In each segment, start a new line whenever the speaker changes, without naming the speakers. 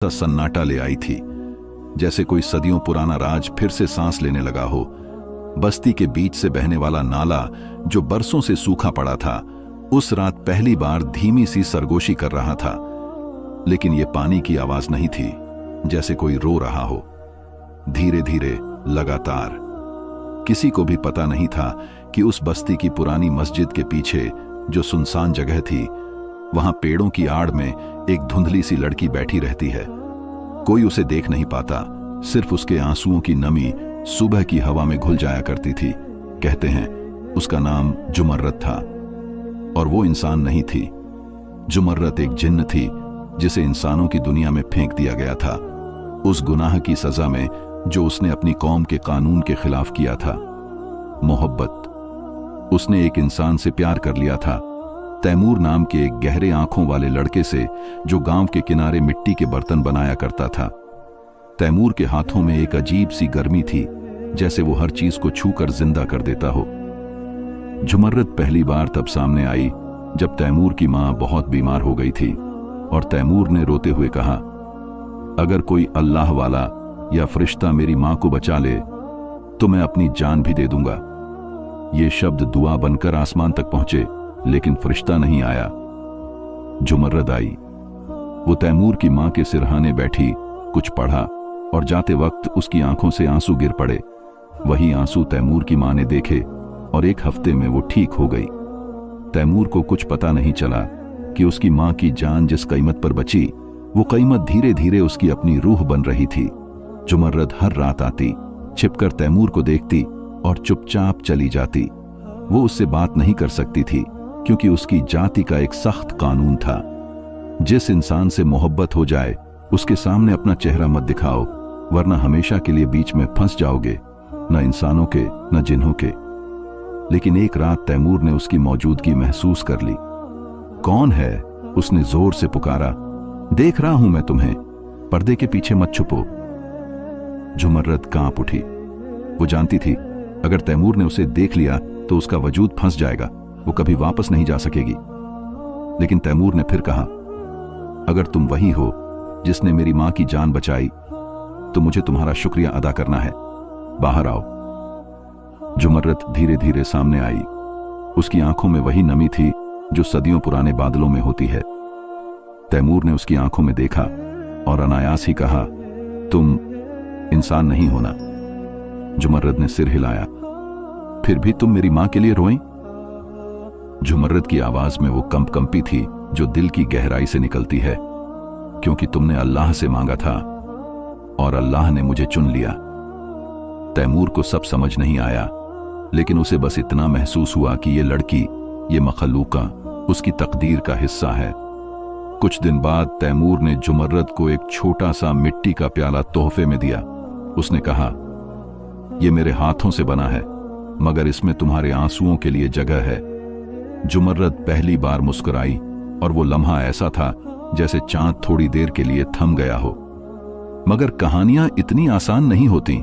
सा सन्नाटा ले आई थी, जैसे कोई सदियों पुराना राज फिर से सांस लेने लगा हो। बस्ती के बीच से बहने वाला नाला जो बरसों से सूखा पड़ा था, उस रात पहली बार धीमी सी सरगोशी कर रहा था। लेकिन ये पानी की आवाज नहीं थी जैसे कोई रो रहा हो, धीरे धीरे, लगातार। किसी को भी पता नहीं था कि उस बस्ती की पुरानी मस्जिद के पीछे जो सुनसान जगह थी, वहां पेड़ों की आड़ में एक धुंधली सी लड़की बैठी रहती है। कोई उसे देख नहीं पाता, सिर्फ उसके आंसुओं की नमी सुबह की हवा में घुल जाया करती थी। कहते हैं उसका नाम जुमर्रत था, और वो इंसान नहीं थी। जुमर्रत एक जिन्न थी जिसे इंसानों की दुनिया में फेंक दिया गया था, उस गुनाह की सजा में जो उसने अपनी कौम के कानून के खिलाफ किया था। मोहब्बत। उसने एक इंसान से प्यार कर लिया था, तैमूर नाम के एक गहरे आंखों वाले लड़के से जो गांव के किनारे मिट्टी के बर्तन बनाया करता था। तैमूर के हाथों में एक अजीब सी गर्मी थी, जैसे वो हर चीज को छूकर जिंदा कर देता हो। जुमर्रत पहली बार तब सामने आई जब तैमूर की मां बहुत बीमार हो गई थी, और तैमूर ने रोते हुए कहा, अगर कोई अल्लाह वाला या फरिश्ता मेरी मां को बचा ले तो मैं अपनी जान भी दे दूंगा। ये शब्द दुआ बनकर आसमान तक पहुंचे, लेकिन फरिश्ता नहीं आया। जुमर्रत आई। वो तैमूर की मां के सिरहाने बैठी कुछ पढ़ा, और जाते वक्त उसकी आंखों से आंसू गिर पड़े। वही आंसू तैमूर की मां ने देखे, और एक हफ्ते में वो ठीक हो गई। तैमूर को कुछ पता नहीं चला कि उसकी मां की जान जिस कीमत पर बची, वो कीमत धीरे धीरे उसकी अपनी रूह बन रही थी। जुमर्रत हर रात आती, छिपकर तैमूर को देखती और चुपचाप चली जाती। वो उससे बात नहीं कर सकती थी, क्योंकि उसकी जाति का एक सख्त कानून था, जिस इंसान से मोहब्बत हो जाए उसके सामने अपना चेहरा मत दिखाओ, वरना हमेशा के लिए बीच में फंस जाओगे, न इंसानों के न जिन्हों के। लेकिन एक रात तैमूर ने उसकी मौजूदगी महसूस कर ली। कौन है? उसने जोर से पुकारा। देख रहा हूं मैं तुम्हें, पर्दे के पीछे मत छुपो। जुमर्रत कांप उठी। वो जानती थी अगर तैमूर ने उसे देख लिया तो उसका वजूद फंस जाएगा, वो कभी वापस नहीं जा सकेगी। लेकिन तैमूर ने फिर कहा, अगर तुम वही हो जिसने मेरी मां की जान बचाई तो मुझे तुम्हारा शुक्रिया अदा करना है। बाहर आओ। जुमर्रत धीरे धीरे सामने आई। उसकी आंखों में वही नमी थी जो सदियों पुराने बादलों में होती है। तैमूर ने उसकी आंखों में देखा और अनायास ही कहा, तुम इंसान नहीं होना। जुमर्रत ने सिर हिलाया। फिर भी तुम मेरी मां के लिए रोई? जुमर्रत की आवाज में वो कंपी थी जो दिल की गहराई से निकलती है। क्योंकि तुमने अल्लाह से मांगा था और अल्लाह ने मुझे चुन लिया। तैमूर को सब समझ नहीं आया, लेकिन उसे बस इतना महसूस हुआ कि ये लड़की, ये मखलूका उसकी तकदीर का हिस्सा है। कुछ दिन बाद तैमूर ने जुमर्रत को एक छोटा सा मिट्टी का प्याला तोहफे में दिया। उसने कहा, यह मेरे हाथों से बना है, मगर इसमें तुम्हारे आंसुओं के लिए जगह है। जुमर्रत पहली बार मुस्कुराई, और वो लम्हा ऐसा था जैसे चांद थोड़ी देर के लिए थम गया हो। मगर कहानियां इतनी आसान नहीं होती।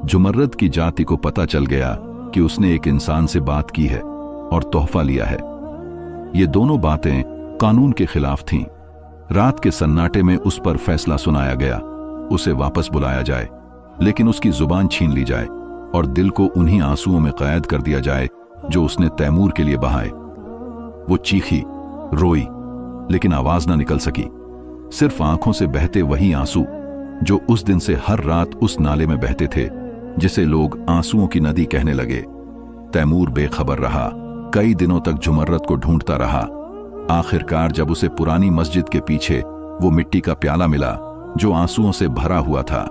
जुमर्रत की जाति को पता चल गया कि उसने एक इंसान से बात की है और तोहफा लिया है। ये दोनों बातें कानून के खिलाफ थीं। रात के सन्नाटे में उस पर फैसला सुनाया गया, उसे वापस बुलाया जाए, लेकिन उसकी जुबान छीन ली जाए और दिल को उन्हीं आंसुओं में कैद कर दिया जाए जो उसने तैमूर के लिए बहाए। वो चीखी, रोई, लेकिन आवाज ना निकल सकी। सिर्फ आंखों से बहते वही आंसू जो उस दिन से हर रात उस नाले में बहते थे, जिसे लोग आंसुओं की नदी कहने लगे। तैमूर बेखबर रहा। कई दिनों तक जुमर्रत को ढूंढता रहा। आखिरकार जब उसे पुरानी मस्जिद के पीछे वो मिट्टी का प्याला मिला जो आंसुओं से भरा हुआ था,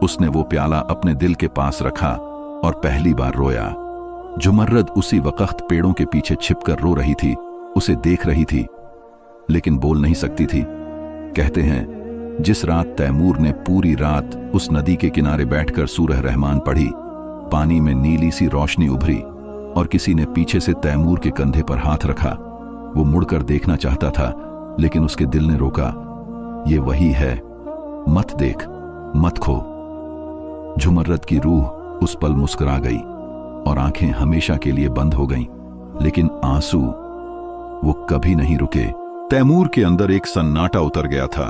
उसने वो प्याला अपने दिल के पास रखा और पहली बार रोया। जुमर्रत उसी वक्त पेड़ों के पीछे छिपकर रो रही थी, उसे देख रही थी, लेकिन बोल नहीं सकती थी। कहते हैं जिस रात तैमूर ने पूरी रात उस नदी के किनारे बैठकर सूरह रहमान पढ़ी, पानी में नीली सी रोशनी उभरी और किसी ने पीछे से तैमूर के कंधे पर हाथ रखा। वो मुड़कर देखना चाहता था, लेकिन उसके दिल ने रोका। ये वही है, मत देख, मत खो। जुमर्रत की रूह उस पल मुस्कुरा गई और आंखें हमेशा के लिए बंद हो गईं, लेकिन आंसू वो कभी नहीं रुके। तैमूर के अंदर एक सन्नाटा उतर गया था।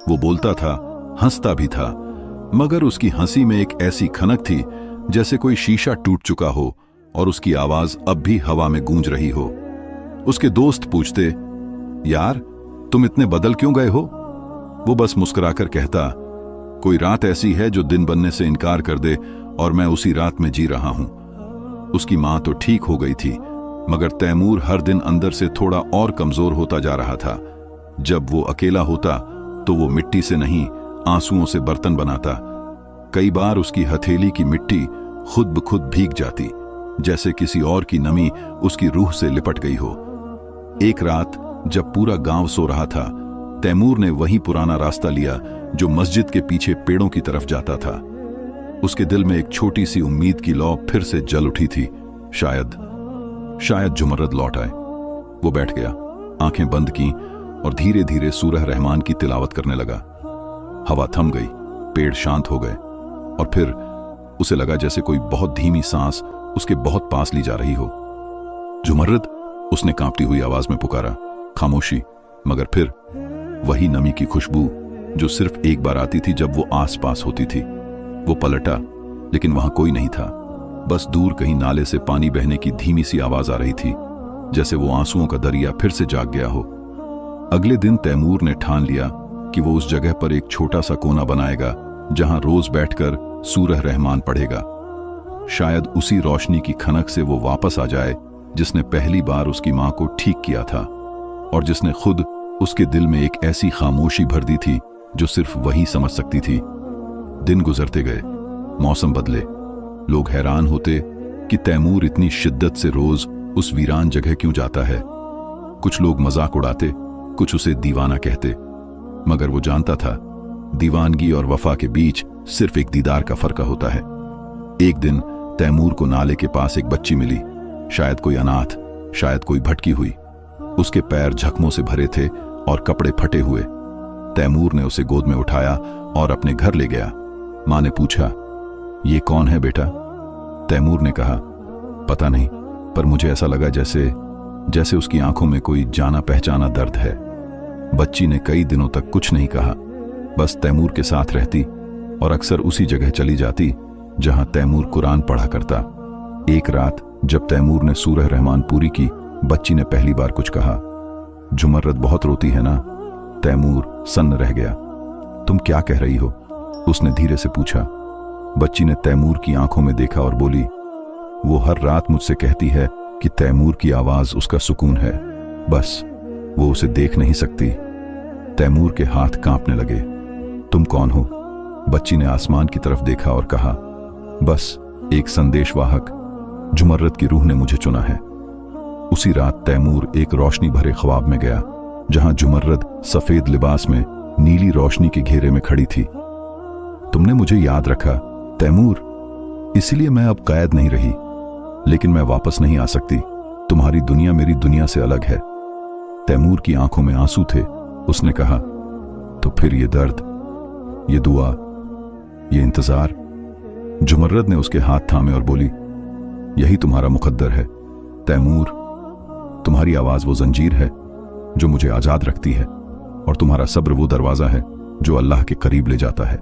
वो बोलता था, हंसता भी था, मगर उसकी हंसी में एक ऐसी खनक थी जैसे कोई शीशा टूट चुका हो और उसकी आवाज अब भी हवा में गूंज रही हो। उसके दोस्त पूछते, यार तुम इतने बदल क्यों गए हो? वो बस मुस्कुराकर कहता, कोई रात ऐसी है जो दिन बनने से इनकार कर दे और मैं उसी रात में जी रहा हूं। उसकी मां तो ठीक हो गई थी, मगर तैमूर हर दिन अंदर से थोड़ा और कमजोर होता जा रहा था। जब वो अकेला होता तो वो मिट्टी से नहीं, आंसुओं से बर्तन बनाता। कई बार उसकी हथेली की मिट्टी खुद ब खुद भीग जाती, जैसे किसी और की नमी उसकी रूह से लिपट गई हो। एक रात जब पूरा गांव सो रहा था, तैमूर ने वही पुराना रास्ता लिया जो मस्जिद के पीछे पेड़ों की तरफ जाता था। उसके दिल में एक छोटी सी उम्मीद की लौ फिर से जल उठी थी। शायद जुमर्रद लौट आए। वो बैठ गया, आंखें बंद की और धीरे धीरे सूरह रहमान की तिलावत करने लगा। हवा थम गई, पेड़ शांत हो गए और फिर उसे लगा जैसे कोई बहुत धीमी सांस उसके बहुत पास ली जा रही हो। जुमर्रद, उसने कांपती हुई आवाज में पुकारा। खामोशी, मगर फिर वही नमी की खुशबू जो सिर्फ एक बार आती थी जब वो आसपास होती थी। वो पलटा, लेकिन वहां कोई नहीं था। बस दूर कहीं नाले से पानी बहने की धीमी सी आवाज आ रही थी, जैसे वो आंसुओं का दरिया फिर से जाग गया हो। अगले दिन तैमूर ने ठान लिया कि वो उस जगह पर एक छोटा सा कोना बनाएगा जहां रोज बैठकर सूरह रहमान पढ़ेगा। शायद उसी रोशनी की खनक से वो वापस आ जाए जिसने पहली बार उसकी मां को ठीक किया था और जिसने खुद उसके दिल में एक ऐसी खामोशी भर दी थी जो सिर्फ वही समझ सकती थी। दिन गुजरते गए, मौसम बदले। लोग हैरान होते कि तैमूर इतनी शिद्दत से रोज उस वीरान जगह क्यों जाता है। कुछ लोग मजाक उड़ाते, कुछ उसे दीवाना कहते, मगर वो जानता था दीवानगी और वफा के बीच सिर्फ एक दीदार का फर्क होता है। एक दिन तैमूर को नाले के पास एक बच्ची मिली, शायद कोई अनाथ, शायद कोई भटकी हुई। उसके पैर जख्मों से भरे थे और कपड़े फटे हुए। तैमूर ने उसे गोद में उठाया और अपने घर ले गया। मां ने पूछा, ये कौन है बेटा? तैमूर ने कहा, पता नहीं, पर मुझे ऐसा लगा जैसे उसकी आंखों में कोई जाना पहचाना दर्द है। बच्ची ने कई दिनों तक कुछ नहीं कहा, बस तैमूर के साथ रहती और अक्सर उसी जगह चली जाती जहां तैमूर कुरान पढ़ा करता। एक रात जब तैमूर ने सूरह रहमान पूरी की, बच्ची ने पहली बार कुछ कहा। जुमर्रद बहुत रोती है ना? तैमूर सन्न रह गया। तुम क्या कह रही हो? उसने धीरे से पूछा। बच्ची ने तैमूर की आंखों में देखा और बोली, वो हर रात मुझसे कहती है कि तैमूर की आवाज उसका सुकून है, बस वो उसे देख नहीं सकती। तैमूर के हाथ कांपने लगे। तुम कौन हो? बच्ची ने आसमान की तरफ देखा और कहा, बस एक संदेशवाहक, जुमर्रद की रूह ने मुझे चुना है। उसी रात तैमूर एक रोशनी भरे ख्वाब में गया जहां जुमर्रद सफेद लिबास में नीली रोशनी के घेरे में खड़ी थी। तुमने मुझे याद रखा तैमूर, इसलिए मैं अब कैद नहीं रही, लेकिन मैं वापस नहीं आ सकती। तुम्हारी दुनिया मेरी दुनिया से अलग है। तैमूर की आंखों में आंसू थे। उसने कहा, तो फिर ये दर्द, ये दुआ, ये इंतजार? जुमर्रद ने उसके हाथ थामे और बोली, यही तुम्हारा मुकद्दर है तैमूर। तुम्हारी आवाज वो जंजीर है जो मुझे आजाद रखती है, और तुम्हारा सब्र वो दरवाजा है जो अल्लाह के करीब ले जाता है।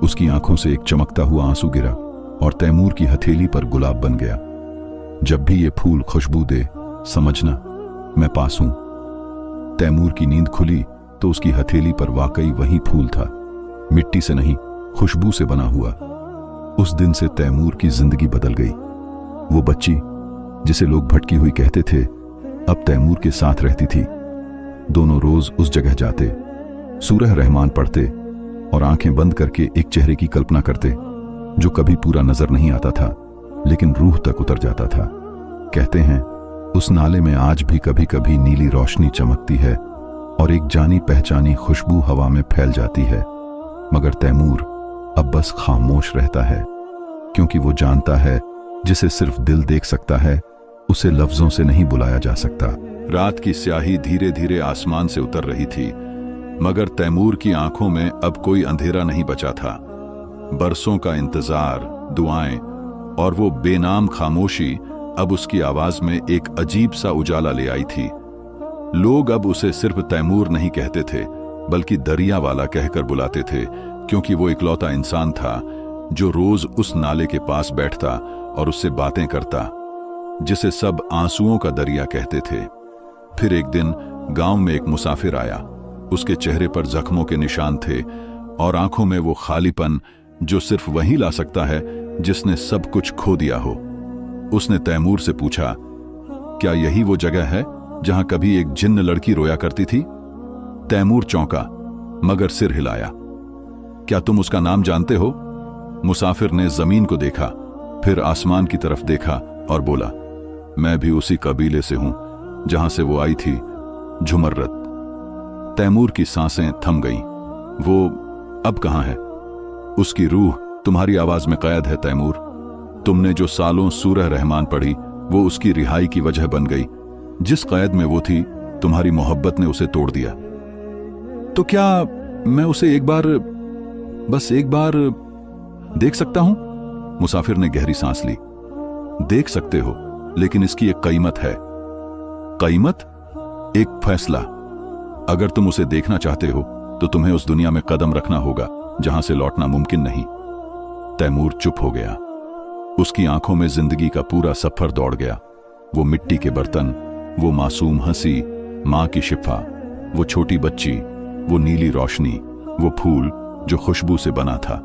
उसकी आंखों से एक चमकता हुआ आंसू गिरा और तैमूर की हथेली पर गुलाब बन गया। जब भी ये फूल खुशबू दे, समझना मैं पास हूं। तैमूर की नींद खुली तो उसकी हथेली पर वाकई वही फूल था, मिट्टी से नहीं, खुशबू से बना हुआ। उस दिन से तैमूर की जिंदगी बदल गई। वो बच्ची जिसे लोग भटकी हुई कहते थे, अब तैमूर के साथ रहती थी। दोनों रोज उस जगह जाते, सूरह रहमान पढ़ते और आंखें बंद करके एक चेहरे की कल्पना करते जो कभी पूरा नजर नहीं आता था, लेकिन रूह तक उतर जाता था। कहते हैं उस नाले में आज भी कभी कभी नीली रोशनी चमकती है और एक जानी पहचानी खुशबू हवा में फैल जाती है, मगर तैमूर अब बस खामोश रहता है, क्योंकि वो जानता है जिसे सिर्फ दिल देख सकता है, उसे लफ्जों से नहीं बुलाया जा सकता। रात की स्याही धीरे धीरे आसमान से उतर रही थी, मगर तैमूर की आंखों में अब कोई अंधेरा नहीं बचा था। बरसों का इंतजार, दुआएं और वो बेनाम खामोशी अब उसकी आवाज में एक अजीब सा उजाला ले आई थी। लोग अब उसे सिर्फ तैमूर नहीं कहते थे, बल्कि दरिया वाला कहकर बुलाते थे, क्योंकि वो इकलौता इंसान था जो रोज उस नाले के पास बैठता और उससे बातें करता, जिसे सब आंसुओं का दरिया कहते थे। फिर एक दिन गांव में एक मुसाफिर आया। उसके चेहरे पर जख्मों के निशान थे और आंखों में वो खालीपन जो सिर्फ वही ला सकता है जिसने सब कुछ खो दिया हो। उसने तैमूर से पूछा, क्या यही वो जगह है जहां कभी एक जिन्न लड़की रोया करती थी? तैमूर चौंका मगर सिर हिलाया। क्या तुम उसका नाम जानते हो? मुसाफिर ने जमीन को देखा, फिर आसमान की तरफ देखा और बोला, मैं भी उसी कबीले से हूं जहां से वो आई थी, झुमर्रत। तैमूर की सांसें थम गईं। वो अब कहां है? उसकी रूह तुम्हारी आवाज में कैद है तैमूर। तुमने जो सालों सूरह रहमान पढ़ी वो उसकी रिहाई की वजह बन गई। जिस कैद में वो थी तुम्हारी मोहब्बत ने उसे तोड़ दिया। तो क्या मैं उसे बस एक बार देख सकता हूं? मुसाफिर ने गहरी सांस ली। देख सकते हो, लेकिन इसकी एक कीमत है। कीमत? एक फैसला। अगर तुम उसे देखना चाहते हो तो तुम्हें उस दुनिया में कदम रखना होगा जहां से लौटना मुमकिन नहीं। तैमूर चुप हो गया। उसकी आंखों में जिंदगी का पूरा सफर दौड़ गया। वो मिट्टी के बर्तन, वो मासूम हंसी, मां की शिफा, वो छोटी बच्ची, वो नीली रोशनी, वो फूल जो खुशबू से बना था।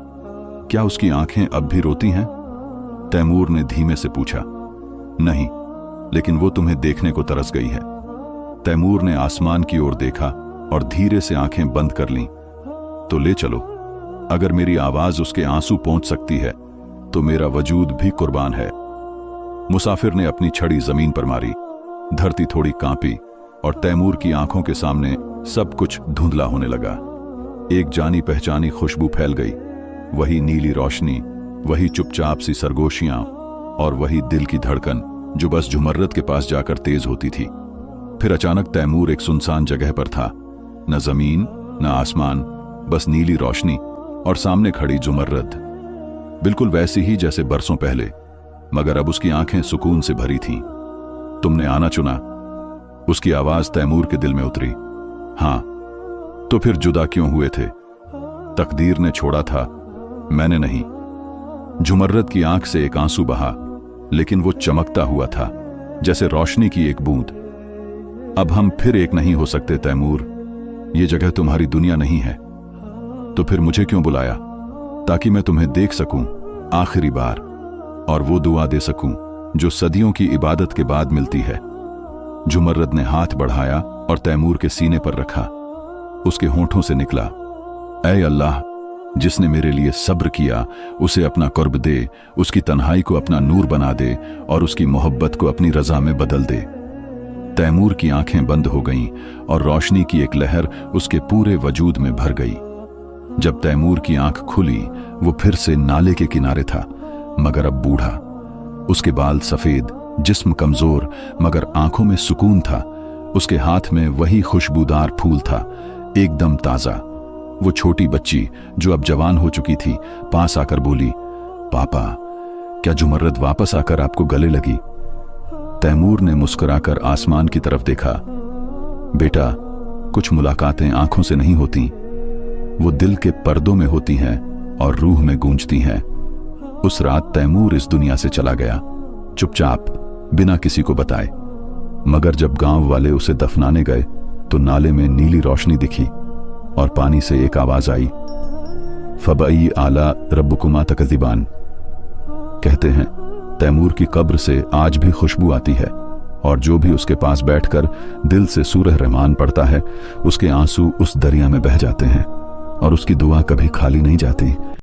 क्या उसकी आंखें अब भी रोती हैं? तैमूर ने धीमे से पूछा। नहीं, लेकिन वो तुम्हें देखने को तरस गई है। तैमूर ने आसमान की ओर देखा और धीरे से आंखें बंद कर लीं। तो ले चलो। अगर मेरी आवाज उसके आंसू पहुंच सकती है तो मेरा वजूद भी कुर्बान है। मुसाफिर ने अपनी छड़ी जमीन पर मारी। धरती थोड़ी कांपी और तैमूर की आंखों के सामने सब कुछ धुंधला होने लगा। एक जानी पहचानी खुशबू फैल गई। वही नीली रोशनी, वही चुपचाप सी सरगोशियां और वही दिल की धड़कन जो बस झुमर्रत के पास जाकर तेज होती थी। फिर अचानक तैमूर एक सुनसान जगह पर था। न जमीन न आसमान, बस नीली रोशनी और सामने खड़ी झुमर्रत, बिल्कुल वैसी ही जैसे बरसों पहले, मगर अब उसकी आंखें सुकून से भरी थीं। तुमने आना चुना। उसकी आवाज तैमूर के दिल में उतरी। हां, तो फिर जुदा क्यों हुए थे? तकदीर ने छोड़ा था, मैंने नहीं। झुमर्रत की आंख से एक आंसू बहा, लेकिन वो चमकता हुआ था जैसे रोशनी की एक बूंद। अब हम फिर एक नहीं हो सकते तैमूर। ये जगह तुम्हारी दुनिया नहीं है। तो फिर मुझे क्यों बुलाया? ताकि मैं तुम्हें देख सकूं आखिरी बार और वो दुआ दे सकूं जो सदियों की इबादत के बाद मिलती है। झुमर्रत ने हाथ बढ़ाया और तैमूर के सीने पर रखा। उसके होंठों से निकला, ऐ अल्लाह, जिसने मेरे लिए सब्र किया उसे अपना कुर्ब दे, उसकी तन्हाई को अपना नूर बना दे और उसकी मोहब्बत को अपनी रजा में बदल दे। तैमूर की आंखें बंद हो गईं और रोशनी की एक लहर उसके पूरे वजूद में भर गई। जब तैमूर की आंख खुली वो फिर से नाले के किनारे था, मगर अब बूढ़ा। उसके बाल सफेद, जिस्म कमजोर, मगर आंखों में सुकून था। उसके हाथ में वही खुशबूदार फूल था, एकदम ताजा। वो छोटी बच्ची जो अब जवान हो चुकी थी पास आकर बोली, पापा, क्या झुमर्रत वापस आकर आपको गले लगी? तैमूर ने मुस्कुराकर आसमान की तरफ देखा। बेटा, कुछ मुलाकातें आंखों से नहीं होती, वो दिल के पर्दों में होती हैं और रूह में गूंजती हैं। उस रात तैमूर इस दुनिया से चला गया, चुपचाप, बिना किसी को बताए। मगर जब गांव वाले उसे दफनाने गए तो नाले में नीली रोशनी दिखी और पानी से एक आवाज आई, फबई आला रब्बुकुमा तकज़िबान। कहते हैं तैमूर की कब्र से आज भी खुशबू आती है और जो भी उसके पास बैठकर दिल से सूरह रहमान पढ़ता है उसके आंसू उस दरिया में बह जाते हैं और उसकी दुआ कभी खाली नहीं जाती।